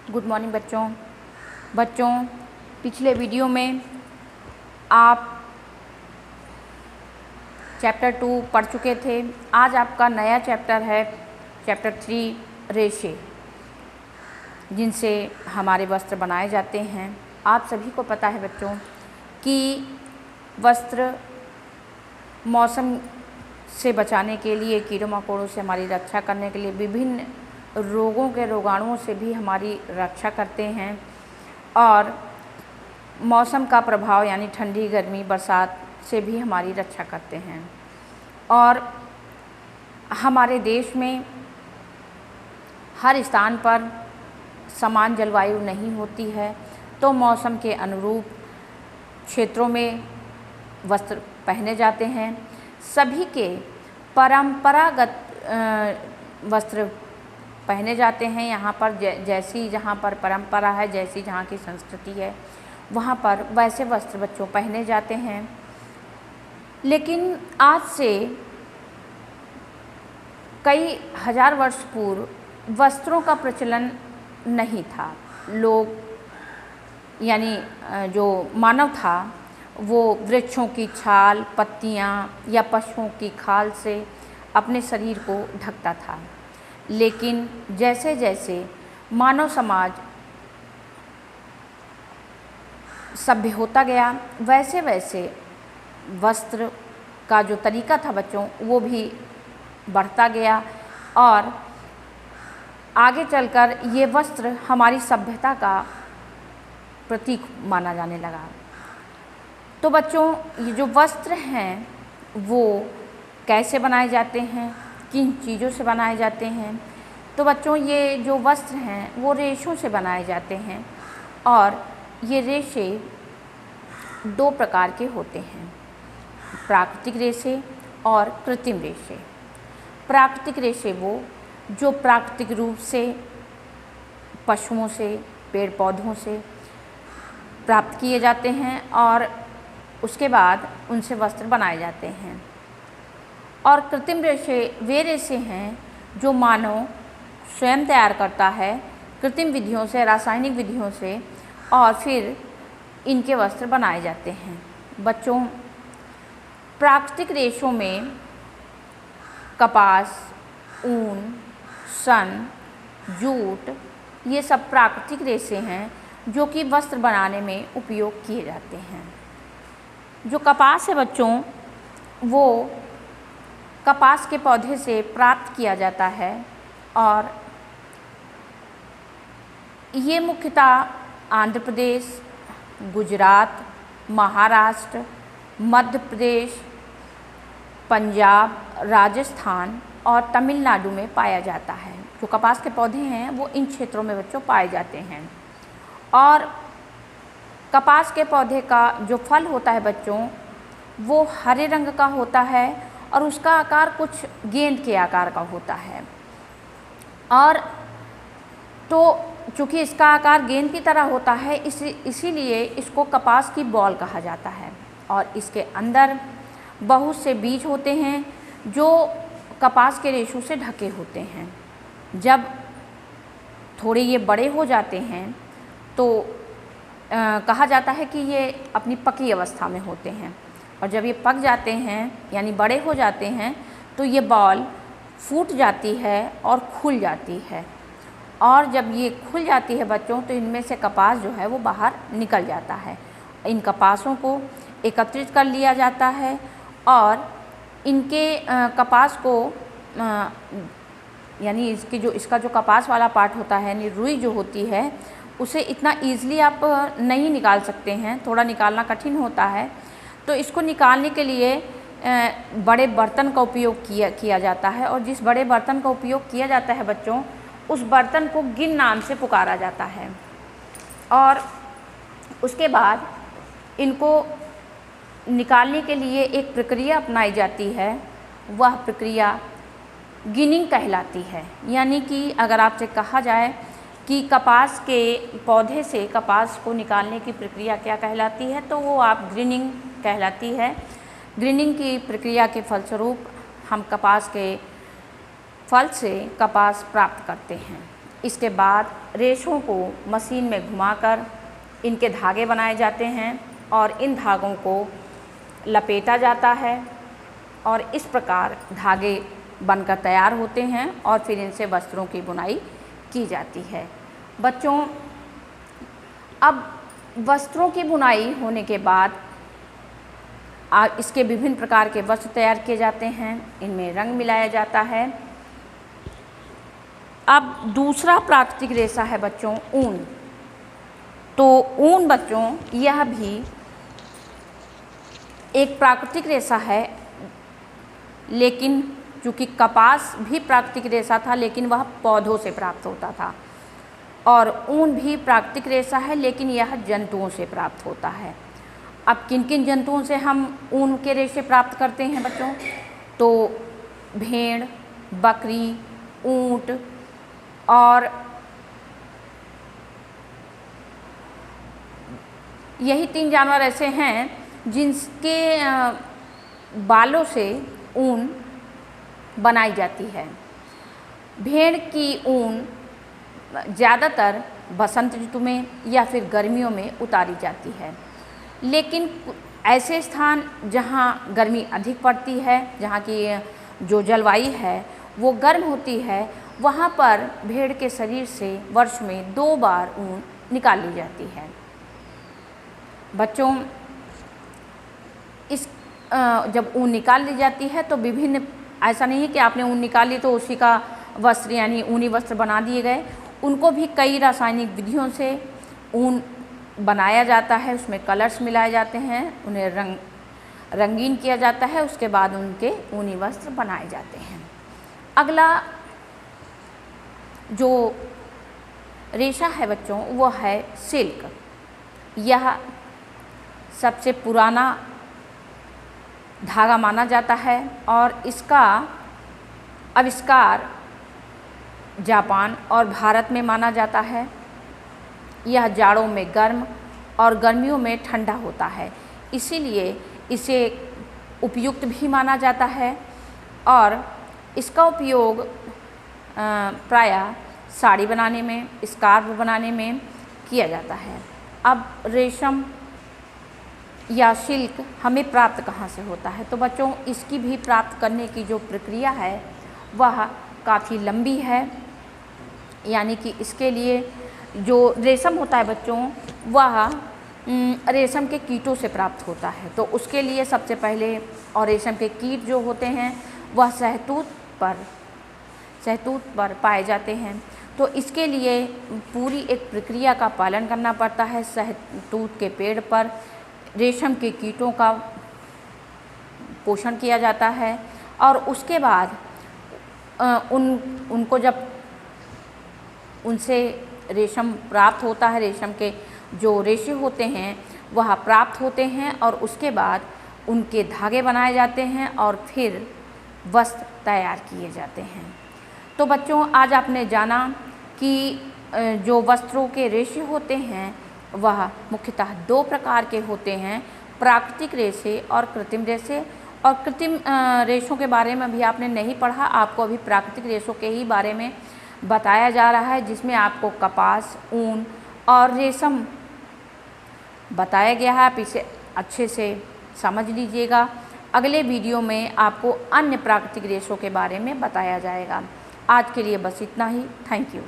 Good morning बच्चों पिछले video में आप चैप्टर 2 पढ़ चुके थे। आज आपका नया चैप्टर है चैप्टर 3 रेशे, जिनसे हमारे वस्त्र बनाए जाते हैं। आप सभी को पता है बच्चों कि वस्त्र मौसम से बचाने के लिए, कीड़ों मकोड़ों से हमारी रक्षा करने के लिए, विभिन्न रोगों के रोगाणुओं से भी हमारी रक्षा करते हैं और मौसम का प्रभाव यानी ठंडी, गर्मी, बरसात से भी हमारी रक्षा करते हैं। और हमारे देश में हर स्थान पर समान जलवायु नहीं होती है, तो मौसम के अनुरूप क्षेत्रों में वस्त्र पहने जाते हैं। सभी के परंपरागत वस्त्र पहने जाते हैं। यहाँ पर जैसी जहाँ पर परंपरा है, जैसी जहाँ की संस्कृति है, वहाँ पर वैसे वस्त्र बच्चों पहने जाते हैं। लेकिन आज से कई हजार वर्ष पूर्व वस्त्रों का प्रचलन नहीं था। लोग यानी जो मानव था वो वृक्षों की छाल, पत्तियाँ या पशुओं की खाल से अपने शरीर को ढकता था। लेकिन जैसे जैसे मानव समाज सभ्य होता गया, वैसे वैसे वस्त्र का जो तरीका था बच्चों वो भी बढ़ता गया और आगे चलकर ये वस्त्र हमारी सभ्यता का प्रतीक माना जाने लगा। तो बच्चों ये जो वस्त्र हैं वो कैसे बनाए जाते हैं, किन चीज़ों से बनाए जाते हैं? तो बच्चों ये जो वस्त्र हैं वो रेशों से बनाए जाते हैं और ये रेशे दो प्रकार के होते हैं, प्राकृतिक रेशे और कृत्रिम रेशे। प्राकृतिक रेशे वो जो प्राकृतिक रूप से पशुओं से, पेड़ पौधों से प्राप्त किए जाते हैं और उसके बाद उनसे वस्त्र बनाए जाते हैं। और कृत्रिम रेशे वे रेशे हैं जो मानव स्वयं तैयार करता है कृत्रिम विधियों से, रासायनिक विधियों से, और फिर इनके वस्त्र बनाए जाते हैं। बच्चों प्राकृतिक रेशों में कपास, ऊन, सन, जूट ये सब प्राकृतिक रेशे हैं जो कि वस्त्र बनाने में उपयोग किए जाते हैं। जो कपास है बच्चों वो कपास के पौधे से प्राप्त किया जाता है और ये मुख्यतः आंध्र प्रदेश, गुजरात, महाराष्ट्र, मध्य प्रदेश, पंजाब, राजस्थान और तमिलनाडु में पाया जाता है। जो कपास के पौधे हैं वो इन क्षेत्रों में बच्चों पाए जाते हैं। और कपास के पौधे का जो फल होता है बच्चों वो हरे रंग का होता है और उसका आकार कुछ गेंद के आकार का होता है। और तो चूँकि इसका आकार गेंद की तरह होता है इसीलिए इसको कपास की बॉल कहा जाता है। और इसके अंदर बहुत से बीज होते हैं जो कपास के रेशों से ढके होते हैं। जब थोड़े ये बड़े हो जाते हैं तो कहा जाता है कि ये अपनी पकी अवस्था में होते हैं और जब ये पक जाते हैं यानी बड़े हो जाते हैं तो ये बॉल फूट जाती है और खुल जाती है। और जब ये खुल जाती है बच्चों तो इनमें से कपास जो है वो बाहर निकल जाता है। इन कपासों को एकत्रित कर लिया जाता है और इनके कपास को यानी इसका जो कपास वाला पार्ट होता है यानी रुई जो होती है उसे इतना ईज़िली आप नहीं निकाल सकते हैं, थोड़ा निकालना कठिन होता है। तो इसको निकालने के लिए बड़े बर्तन का उपयोग किया जाता है और जिस बड़े बर्तन का उपयोग किया जाता है बच्चों उस बर्तन को गिन नाम से पुकारा जाता है। और उसके बाद इनको निकालने के लिए एक प्रक्रिया अपनाई जाती है, वह प्रक्रिया गिनिंग कहलाती है। यानी कि अगर आपसे कहा जाए कि कपास के पौधे से कपास को निकालने की प्रक्रिया क्या कहलाती है तो वो आप ग्रीनिंग कहलाती है। ग्रीनिंग की प्रक्रिया के फलस्वरूप हम कपास के फल से कपास प्राप्त करते हैं। इसके बाद रेशों को मशीन में घुमाकर इनके धागे बनाए जाते हैं और इन धागों को लपेटा जाता है और इस प्रकार धागे बनकर तैयार होते हैं और फिर इनसे वस्त्रों की बुनाई की जाती है। बच्चों, अब वस्त्रों की बुनाई होने के बाद इसके विभिन्न प्रकार के वस्त्र तैयार किए जाते हैं, इनमें रंग मिलाया जाता है। अब दूसरा प्राकृतिक रेशा है बच्चों ऊन। तो ऊन बच्चों यह भी एक प्राकृतिक रेशा है, लेकिन चूँकि कपास भी प्राकृतिक रेशा था लेकिन वह पौधों से प्राप्त होता था, और ऊन भी प्राकृतिक रेशा है लेकिन यह जंतुओं से प्राप्त होता है। अब किन किन जंतुओं से हम ऊन के रेशे प्राप्त करते हैं बच्चों? तो भेड़, बकरी, ऊँट और यही 3 जानवर ऐसे हैं जिनके बालों से ऊन बनाई जाती है। भेड़ की ऊन ज़्यादातर बसंत ऋतु में या फिर गर्मियों में उतारी जाती है, लेकिन ऐसे स्थान जहाँ गर्मी अधिक पड़ती है, जहाँ की जो जलवायु है वो गर्म होती है, वहाँ पर भेड़ के शरीर से वर्ष में 2 बार ऊन निकाल ली जाती है। बच्चों, जब ऊन निकाल ली जाती है तो विभिन्न, ऐसा नहीं है कि आपने ऊन निकाल ली तो उसी का वस्त्र यानी ऊनी वस्त्र बना दिए गए। उनको भी कई रासायनिक विधियों से ऊन बनाया जाता है, उसमें कलर्स मिलाए जाते हैं, उन्हें रंगीन किया जाता है, उसके बाद उनके ऊनी वस्त्र बनाए जाते हैं। अगला जो रेशा है बच्चों वो है सिल्क। यह सबसे पुराना धागा माना जाता है और इसका आविष्कार जापान और भारत में माना जाता है। यह जाड़ों में गर्म और गर्मियों में ठंडा होता है, इसीलिए इसे उपयुक्त भी माना जाता है और इसका उपयोग प्रायः साड़ी बनाने में, स्कार्फ बनाने में किया जाता है। अब रेशम या सिल्क हमें प्राप्त कहाँ से होता है? तो बच्चों, इसकी भी प्राप्त करने की जो प्रक्रिया है वह काफ़ी लंबी है, यानी कि इसके लिए जो रेशम होता है बच्चों वह रेशम के कीटों से प्राप्त होता है। तो उसके लिए सबसे पहले, और रेशम के कीट जो होते हैं वह शहतूत पर पाए जाते हैं, तो इसके लिए पूरी एक प्रक्रिया का पालन करना पड़ता है। शहतूत के पेड़ पर रेशम के कीटों का पोषण किया जाता है और उसके बाद उनको जब उनसे रेशम प्राप्त होता है, रेशम के जो रेशे होते हैं वह प्राप्त होते हैं और उसके बाद उनके धागे बनाए जाते हैं और फिर वस्त्र तैयार किए जाते हैं। तो बच्चों, आज आपने जाना कि जो वस्त्रों के रेशे होते हैं वह मुख्यतः 2 प्रकार के होते हैं, प्राकृतिक रेशे और कृत्रिम रेशे। और कृत्रिम रेशों के बारे में भी आपने नहीं पढ़ा, आपको अभी प्राकृतिक रेशों के ही बारे में बताया जा रहा है, जिसमें आपको कपास, ऊन और रेशम बताया गया है। आप इसे अच्छे से समझ लीजिएगा। अगले वीडियो में आपको अन्य प्राकृतिक रेशों के बारे में बताया जाएगा। आज के लिए बस इतना ही। Thank you.